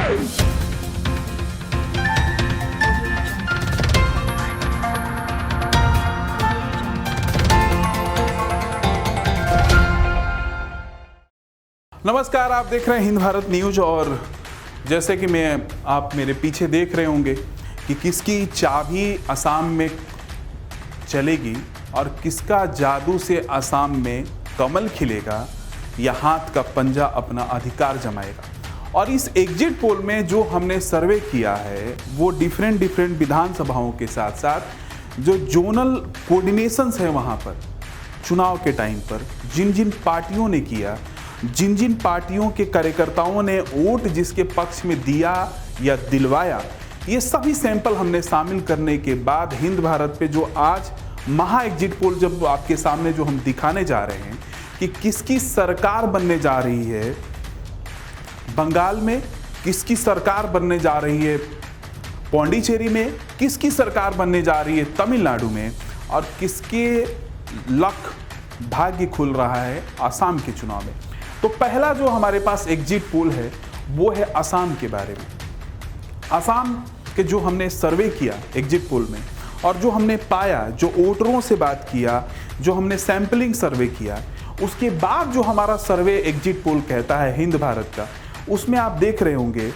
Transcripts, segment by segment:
नमस्कार, आप देख रहे हैं हिंद भारत न्यूज। और जैसे कि आप मेरे पीछे देख रहे होंगे कि किसकी चाबी असम में चलेगी और किसका जादू से असम में कमल खिलेगा या हाथ का पंजा अपना अधिकार जमाएगा। और इस एग्जिट पोल में जो हमने सर्वे किया है वो डिफरेंट विधानसभाओं के साथ साथ जो जोनल कोऑर्डिनेशंस है वहाँ पर चुनाव के टाइम पर जिन जिन पार्टियों ने किया, जिन जिन पार्टियों के कार्यकर्ताओं ने वोट जिसके पक्ष में दिया या दिलवाया, ये सभी सैंपल हमने शामिल करने के बाद हिंद भारत पे जो आज महा एग्जिट पोल जब आपके सामने जो हम दिखाने जा रहे हैं कि किसकी सरकार बनने जा रही है बंगाल में, किसकी सरकार बनने जा रही है पौंडीचेरी में, किसकी सरकार बनने जा रही है तमिलनाडु में और किसके लक भाग्य खुल रहा है असम के चुनाव में। तो पहला जो हमारे पास एग्जिट पोल है वो है असम के बारे में। असम के जो हमने सर्वे किया एग्जिट पोल में और जो हमने पाया, जो वोटरों से बात किया, जो हमने सैंपलिंग सर्वे किया, उसके बाद जो हमारा सर्वे एग्जिट पोल कहता है हिंद भारत का, उसमें आप देख रहे होंगे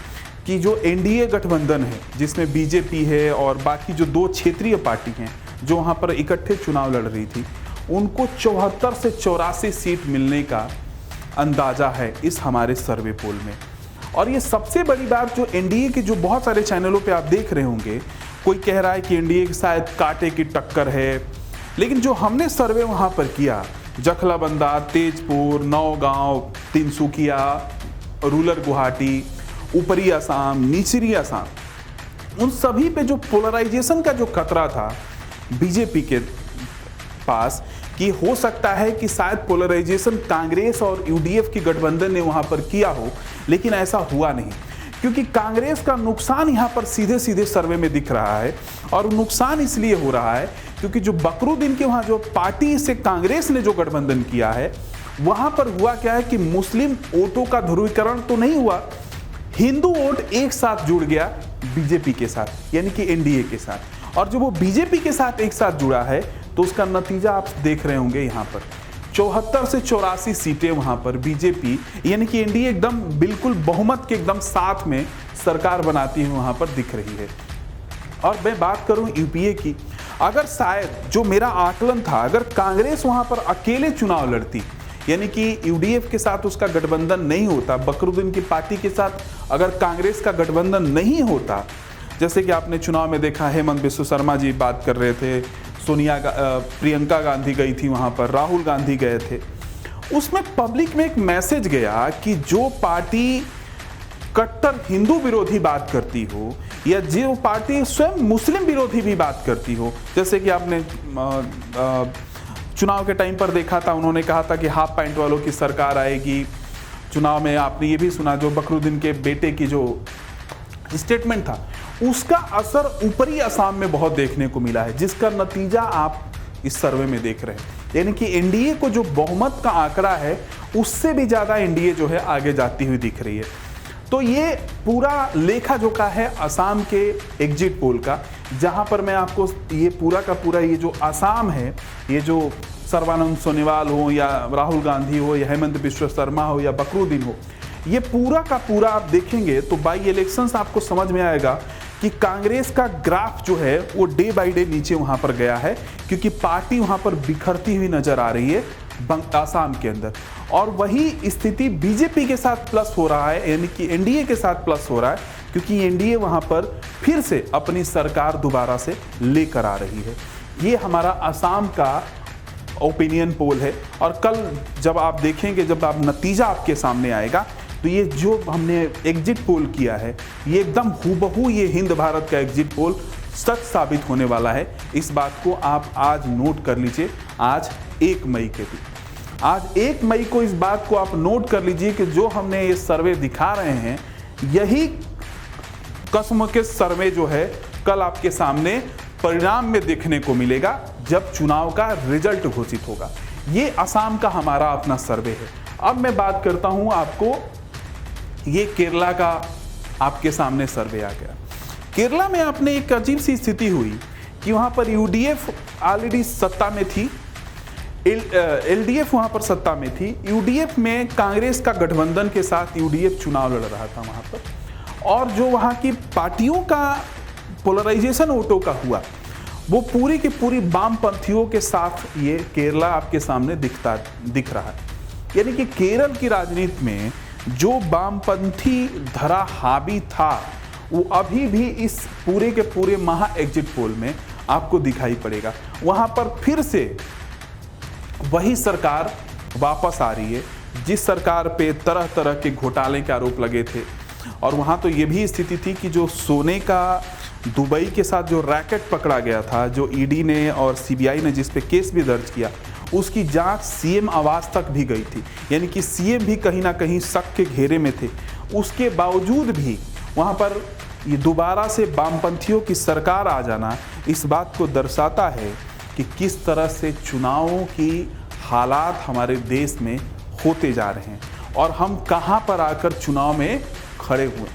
कि जो एनडीए गठबंधन है जिसमें बीजेपी है और बाकी जो दो क्षेत्रीय पार्टी हैं जो वहाँ पर इकट्ठे चुनाव लड़ रही थी, उनको 74 से 84 सीट मिलने का अंदाजा है इस हमारे सर्वे पोल में। और ये सबसे बड़ी बात जो एनडीए के जो बहुत सारे चैनलों पे आप देख रहे होंगे, कोई कह रहा है कि एनडीए की शायद कांटे की टक्कर है, लेकिन जो हमने सर्वे वहाँ पर किया जखलाबंदा, तेजपुर, नौगांव, तिनसुकिया, रूरल गुवाहाटी, ऊपरी असम, निचरी असम, उन सभी पे जो पोलराइजेशन का जो खतरा था बीजेपी के पास कि हो सकता है कि शायद पोलराइजेशन कांग्रेस और यूडीएफ की गठबंधन ने वहां पर किया हो, लेकिन ऐसा हुआ नहीं क्योंकि कांग्रेस का नुकसान यहां पर सीधे सीधे सर्वे में दिख रहा है। और नुकसान इसलिए हो रहा है क्योंकि जो बकरुद्दीन के वहां जो पार्टी से कांग्रेस ने जो गठबंधन किया है वहां पर हुआ क्या है कि मुस्लिम वोटों का ध्रुवीकरण तो नहीं हुआ, हिंदू वोट एक साथ जुड़ गया बीजेपी के साथ, यानी कि एनडीए के साथ। और जब वो बीजेपी के साथ एक साथ जुड़ा है तो उसका नतीजा आप देख रहे होंगे यहाँ पर 74 से 84 सीटें वहाँ पर बीजेपी यानी कि एनडीए एकदम बिल्कुल बहुमत के एकदम साथ में सरकार बनाती हुई वहाँ पर दिख रही है। और मैं बात करूँ यूपीए की, अगर शायद जो मेरा आकलन था, अगर कांग्रेस वहाँ पर अकेले चुनाव लड़ती, यानी कि यूडीएफ के साथ उसका गठबंधन नहीं होता, बकरुद्दीन की पार्टी के साथ अगर कांग्रेस का गठबंधन नहीं होता, जैसे कि आपने चुनाव में देखा हेमंत बिस्व शर्मा जी बात कर रहे थे, प्रियंका गांधी गई थी वहाँ पर, राहुल गांधी गए थे, उसमें पब्लिक में एक मैसेज गया कि जो पार्टी कट्टर हिंदू विरोधी बात करती हो या जो पार्टी स्वयं मुस्लिम विरोधी भी बात करती हो, जैसे कि आपने चुनाव के टाइम पर देखा था, उन्होंने कहा था कि हाफ पैंट वालों की सरकार आएगी। चुनाव में आपने ये भी सुना जो बकरुद्दीन के बेटे की जो स्टेटमेंट था, उसका असर ऊपरी असम में बहुत देखने को मिला है, जिसका नतीजा आप इस सर्वे में देख रहे हैं। यानी कि एनडीए को जो बहुमत का आंकड़ा है उससे भी ज़्यादा एनडीए जो है आगे जाती हुई दिख रही है। तो ये पूरा लेखा जोखा है असम के एग्जिट पोल का, जहां पर मैं आपको ये पूरा का पूरा ये जो असम है, ये जो सर्बानंद सोनोवाल हो या राहुल गांधी हो या हेमंत बिस्व शर्मा हो या बकरुद्दीन हो, ये पूरा का पूरा आप देखेंगे तो बाई इलेक्शंस आपको समझ में आएगा कि कांग्रेस का ग्राफ जो है वो डे बाई डे नीचे वहां पर गया है, क्योंकि पार्टी वहां पर बिखरती हुई नजर आ रही है असम के अंदर। और वही स्थिति बीजेपी के साथ प्लस हो रहा है, यानी कि एनडीए के साथ प्लस हो रहा है, क्योंकि एनडीए वहां पर फिर से अपनी सरकार दोबारा से लेकर आ रही है। ये हमारा असम का ओपिनियन पोल है। और कल जब आप देखेंगे, जब आप नतीजा आपके सामने आएगा, तो ये जो हमने एग्जिट पोल किया है ये एकदम हूबहू ये हिंद भारत का एग्जिट पोल सच साबित होने वाला है। इस बात को आप आज नोट कर लीजिए। आज 1 मई के दिन, आज 1 मई को इस बात को आप नोट कर लीजिए कि जो हमने ये सर्वे दिखा रहे हैं, यही कस्म के सर्वे जो है कल आपके सामने परिणाम में देखने को मिलेगा जब चुनाव का रिजल्ट घोषित होगा। ये असम का हमारा अपना सर्वे है। अब मैं बात करता हूं आपको ये केरला का आपके सामने सर्वे आ गया। केरला में आपने एक अजीब सी स्थिति हुई कि वहाँ पर यूडीएफ ऑलरेडी सत्ता में थी, एलडीएफ वहाँ पर सत्ता में थी। यूडीएफ में कांग्रेस का गठबंधन के साथ यूडीएफ चुनाव लड़ रहा था वहाँ पर, और जो वहाँ की पार्टियों का पोलराइजेशन वोटों का हुआ वो पूरी की पूरी वामपंथियों के साथ ये केरला आपके सामने दिख रहा है। यानी कि केरल की राजनीति में जो वामपंथी धरा हावी था वो अभी भी इस पूरे के पूरे महा एग्जिट पोल में आपको दिखाई पड़ेगा। वहाँ पर फिर से वही सरकार वापस आ रही है जिस सरकार पे तरह तरह के घोटाले के आरोप लगे थे। और वहाँ तो ये भी स्थिति थी कि जो सोने का दुबई के साथ जो रैकेट पकड़ा गया था, जो ईडी ने और सीबीआई ने जिस पे केस भी दर्ज किया, उसकी जांच सीएम आवास तक भी गई थी। यानी कि सीएम भी कहीं ना कहीं शक के घेरे में थे। उसके बावजूद भी वहाँ पर ये दोबारा से वामपंथियों की सरकार आ जाना इस बात को दर्शाता है कि किस तरह से चुनावों की हालात हमारे देश में होते जा रहे हैं और हम कहां पर आकर चुनाव में खड़े हुए।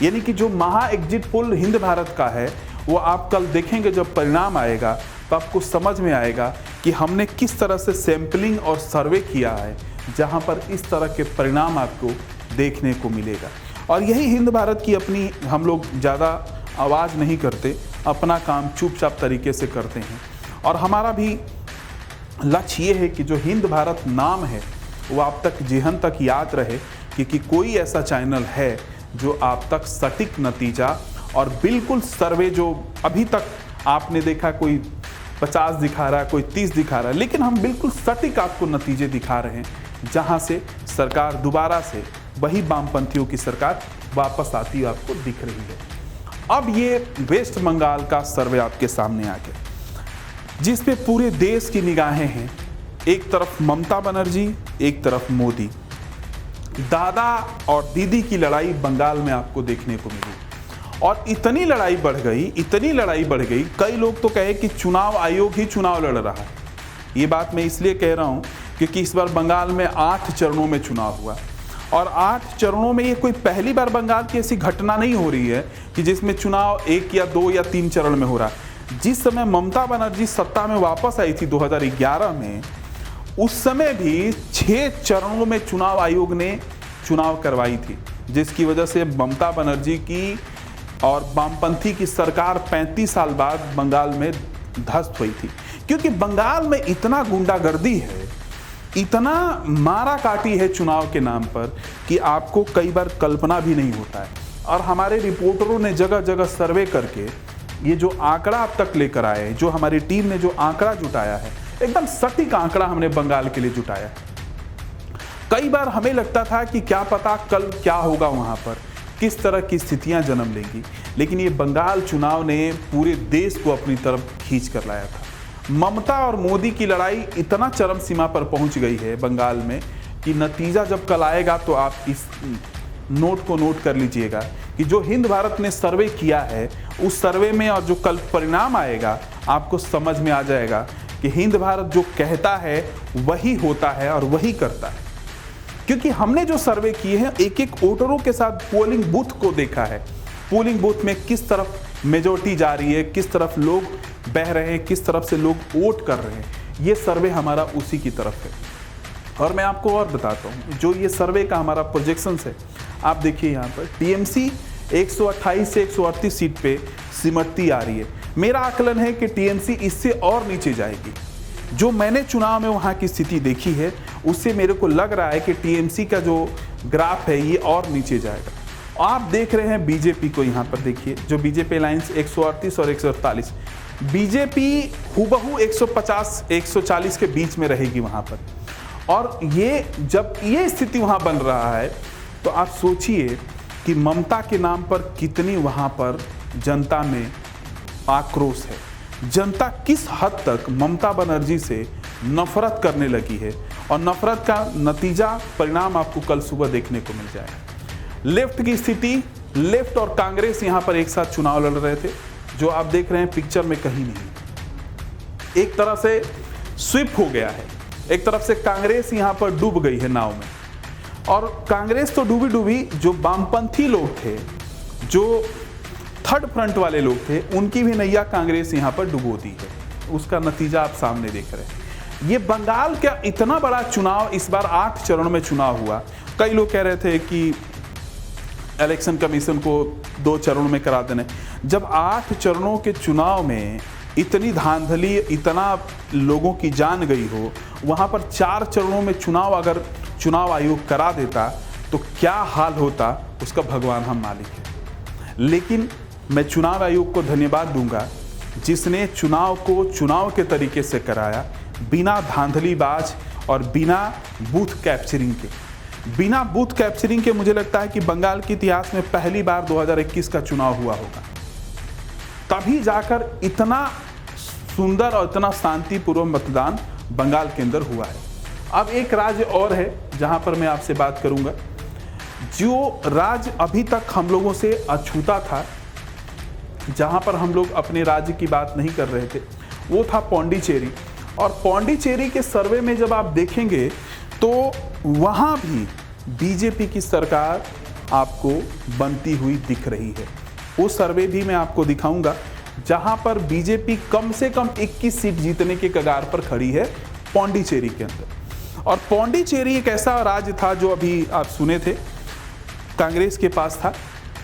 यानी कि जो महा एग्जिट पोल हिंद भारत का है वो आप कल देखेंगे, जब परिणाम आएगा तो आपको समझ में आएगा कि हमने किस तरह से सैंपलिंग और सर्वे किया है जहां पर इस तरह के परिणाम आपको देखने को मिलेगा। और यही हिंद भारत की अपनी, हम लोग ज़्यादा आवाज़ नहीं करते, अपना काम चुपचाप तरीके से करते हैं। और हमारा भी लक्ष्य ये है कि जो हिंद भारत नाम है वो आप तक जेहन तक याद रहे, क्योंकि कोई ऐसा चैनल है जो आप तक सटीक नतीजा और बिल्कुल सर्वे, जो अभी तक आपने देखा कोई 50 दिखा रहा है, कोई 30 दिखा रहा है, लेकिन हम बिल्कुल सटीक आपको नतीजे दिखा रहे हैं जहां से सरकार दोबारा से वही वामपंथियों की सरकार वापस आती हुई आपको दिख रही है। अब ये वेस्ट बंगाल का सर्वे आपके सामने आ गया जिस पे पूरे देश की निगाहें हैं। एक तरफ ममता बनर्जी, एक तरफ मोदी। दादा और दीदी की लड़ाई बंगाल में आपको देखने को मिली और इतनी लड़ाई बढ़ गई, कई लोग तो कहे कि चुनाव आयोग ही चुनाव लड़ रहा है। ये बात मैं इसलिए कह रहा हूं क्योंकि इस बार बंगाल में 8 चरणों में चुनाव हुआ और 8 चरणों में ये कोई पहली बार बंगाल की ऐसी घटना नहीं हो रही है कि जिसमें चुनाव 1 या 2 या 3 चरण में हो रहा है। जिस समय ममता बनर्जी सत्ता में वापस आई थी 2011 में, उस समय भी 6 चरणों में चुनाव आयोग ने चुनाव करवाई थी, जिसकी वजह से ममता बनर्जी की और वामपंथी की सरकार 35 साल बाद बंगाल में ध्वस्त हुई थी। क्योंकि बंगाल में इतना गुंडागर्दी है, इतना मारा काटी है चुनाव के नाम पर कि आपको कई बार कल्पना भी नहीं होता है। और हमारे रिपोर्टरों ने जगह जगह सर्वे करके ये जो आंकड़ा अब तक लेकर आए हैं, जो हमारी टीम ने जो आंकड़ा जुटाया है, एकदम सटीक आंकड़ा हमने बंगाल के लिए जुटाया है। कई बार हमें लगता था कि क्या पता कल क्या होगा, वहां पर किस तरह की स्थितियां जन्म लेंगी, लेकिन ये बंगाल चुनाव ने पूरे देश को अपनी तरफ खींच कर लाया था। ममता और मोदी की लड़ाई इतना चरम सीमा पर पहुंच गई है बंगाल में कि नतीजा जब कल आएगा तो आप इस नोट को नोट कर लीजिएगा कि जो हिंद भारत ने सर्वे किया है उस सर्वे में और जो कल परिणाम आएगा आपको समझ में आ जाएगा कि हिंद भारत जो कहता है वही होता है और वही करता है। क्योंकि हमने जो सर्वे किए हैं एक एक वोटरों के साथ पोलिंग बूथ को देखा है, पोलिंग बूथ में किस तरफ मेजोरिटी जा रही है, किस तरफ लोग बह रहे हैं, किस तरफ से लोग वोट कर रहे हैं, ये सर्वे हमारा उसी की तरफ है। और मैं आपको और बताता हूँ, जो ये सर्वे का हमारा प्रोजेक्शंस है, आप देखिए यहाँ पर टीएमसी 128 से 138 सीट पे सिमटती आ रही है। मेरा आकलन है कि टीएमसी इससे और नीचे जाएगी। जो मैंने चुनाव में वहाँ की स्थिति देखी है उससे मेरे को लग रहा है कि टीएमसी का जो ग्राफ है ये और नीचे जाएगा। आप देख रहे हैं बीजेपी को, यहाँ पर देखिए जो बीजेपी अलायंस 138 और 148, बीजेपी हुबहू 150 140 के बीच में रहेगी वहाँ पर। और ये जब ये स्थिति वहाँ बन रहा है तो आप सोचिए कि ममता के नाम पर कितनी वहाँ पर जनता में आक्रोश है। जनता किस हद तक ममता बनर्जी से नफरत करने लगी है और नफरत का नतीजा परिणाम आपको कल सुबह देखने को मिल जाएगा। लेफ्ट की स्थिति, लेफ्ट और कांग्रेस यहाँ पर एक साथ चुनाव लड़ रहे थे, जो आप देख रहे हैं पिक्चर में कहीं नहीं। एक तरह से स्विप हो गया है, एक तरफ से कांग्रेस यहाँ पर डूब गई है नाव में और कांग्रेस तो डूबी डूबी, जो वामपंथी लोग थे, जो थर्ड फ्रंट वाले लोग थे, उनकी भी नैया कांग्रेस यहाँ पर डुबो दी है। उसका नतीजा आप सामने देख रहे हैं। ये बंगाल का इतना बड़ा चुनाव, इस बार 8 चरणों में चुनाव हुआ। कई लोग कह रहे थे कि इलेक्शन कमीशन को 2 चरणों में करा देने। जब 8 चरणों के चुनाव में इतनी धांधली, इतना लोगों की जान गई हो, वहाँ पर 4 चरणों में चुनाव अगर चुनाव आयोग करा देता तो क्या हाल होता, उसका भगवान हम मालिक है। लेकिन मैं चुनाव आयोग को धन्यवाद दूंगा जिसने चुनाव को चुनाव के तरीके से कराया, बिना धांधलीबाज और बिना बूथ कैप्चरिंग के। बिना बूथ कैप्चरिंग के मुझे लगता है कि बंगाल के इतिहास में पहली बार 2021 का चुनाव हुआ होगा। तभी जाकर इतना सुंदर और इतना शांतिपूर्वक मतदान बंगाल के अंदर हुआ है। अब एक राज्य और है जहां पर मैं आपसे बात करूंगा, जो राज्य अभी तक हम लोगों से अछूता था, जहां पर हम लोग अपने राज्य की बात नहीं कर रहे थे, वो था पौंडीचेरी। और पौंडीचेरी के सर्वे में जब आप देखेंगे तो वहां भी बीजेपी की सरकार आपको बनती हुई दिख रही है। वो सर्वे भी मैं आपको दिखाऊंगा जहां पर बीजेपी कम से कम 21 सीट जीतने के कगार पर खड़ी है पौंडीचेरी के अंदर। और पौंडीचेरी एक ऐसा राज्य था जो अभी आप सुने थे कांग्रेस के पास था,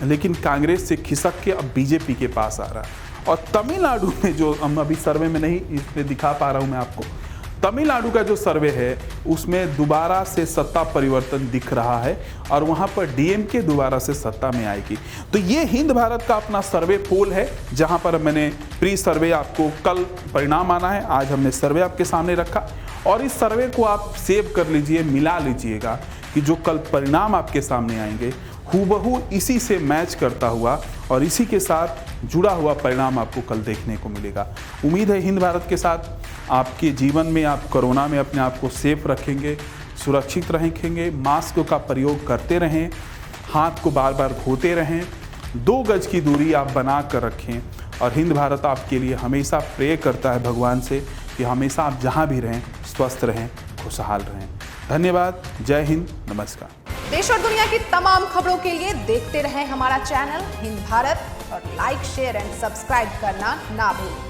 लेकिन कांग्रेस से खिसक के अब बीजेपी के पास आ रहा है। और तमिलनाडु में जो हम अभी सर्वे में नहीं इसमें दिखा पा रहा हूं मैं आपको, तमिलनाडु का जो सर्वे है उसमें दोबारा से सत्ता परिवर्तन दिख रहा है और वहां पर डीएमके दोबारा से सत्ता में आएगी। तो ये हिंद भारत का अपना सर्वे पोल है, जहां पर मैंने प्री सर्वे आपको कल परिणाम आना है, आज हमने सर्वे आपके सामने रखा। और इस सर्वे को आप सेव कर लीजिए, मिला लीजिएगा कि जो कल परिणाम आपके सामने आएंगे हूबहू इसी से मैच करता हुआ और इसी के साथ जुड़ा हुआ परिणाम आपको कल देखने को मिलेगा। उम्मीद है हिंद भारत के साथ आपके जीवन में आप कोरोना में अपने आप को सेफ रखेंगे, सुरक्षित रहेंगे, मास्क का प्रयोग करते रहें, हाथ को बार बार धोते रहें, 2 गज की दूरी आप बना कर रखें। और हिंद भारत आपके लिए हमेशा प्रे करता है भगवान से कि हमेशा आप जहाँ भी रहें स्वस्थ रहें, खुशहाल रहें। धन्यवाद। जय हिंद, नमस्कार। देश और दुनिया की तमाम खबरों के लिए देखते रहें हमारा चैनल हिंद भारत और लाइक, शेयर एंड सब्सक्राइब करना ना भूलें।